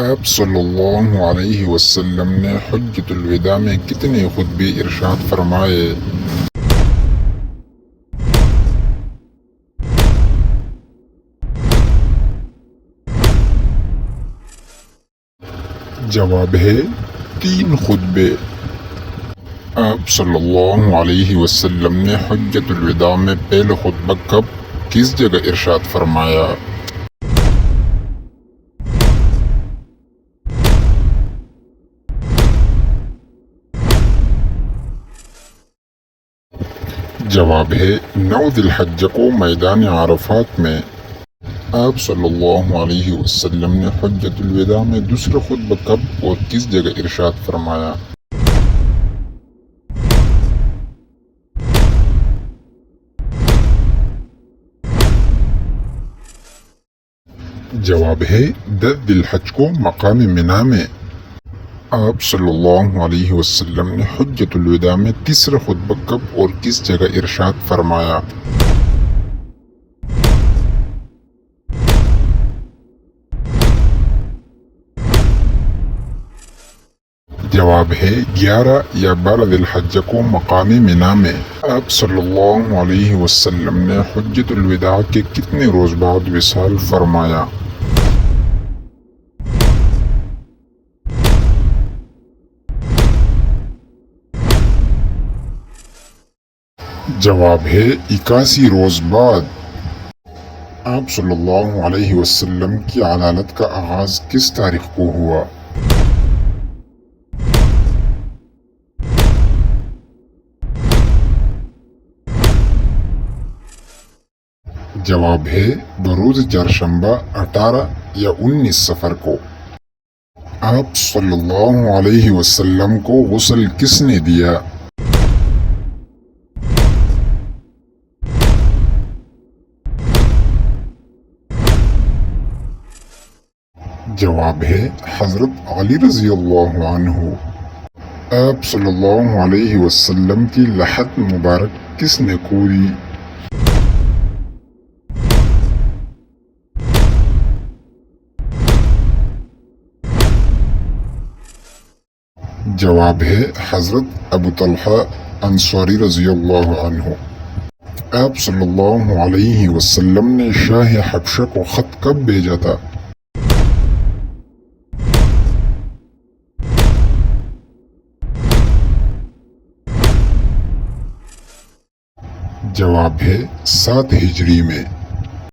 آپ صلی اللہ علیہ وسلم نے حجۃ الوداع میں کتنے خطبے ارشاد فرمائے؟ جواب ہے 3 خطبے۔ آپ صلی اللہ علیہ وسلم نے حجۃ الوداع میں پہلا خطبہ کب کس جگہ ارشاد فرمایا؟ جواب ہے 9 ذی الحجہ کو میدان عرفات میں۔ آپ صلی اللہ علیہ وسلم نے حجۃ الوداع میں دوسرا خطبہ کب اور کس جگہ ارشاد فرمایا؟ جواب ہے 10 ذی الحجہ کو مقام منی میں۔ آپ صلی اللہ علیہ وسلم نے حجۃ الوداع میں تیسرا خطبہ کب اور کس جگہ ارشاد فرمایا؟ جواب ہے 11 یا 12 ذی الحجہ کو مقام منی میں۔ آپ صلی اللہ علیہ وسلم نے حجۃ الوداع کے کتنے روز بعد وصال فرمایا؟ جواب ہے 81 روز بعد۔ آپ صلی اللہ علیہ وسلم کی عدالت کا آغاز کس تاریخ کو ہوا؟ جواب ہے بروز چہارشنبہ 18 یا 19 سفر کو۔ آپ صلی اللہ علیہ وسلم کو غسل کس نے دیا؟ جواب ہے حضرت علی رضی اللہ عنہ۔ آپ صلی اللہ علیہ وسلم کی لحد مبارک کس نے کھودی؟ جواب ہے حضرت ابو طلحہ انصاری رضی اللہ عنہ۔ آپ صلی اللہ علیہ وسلم نے شاہ حبشہ کو خط کب بھیجا تھا؟ جواب ہے 7 ہجری میں۔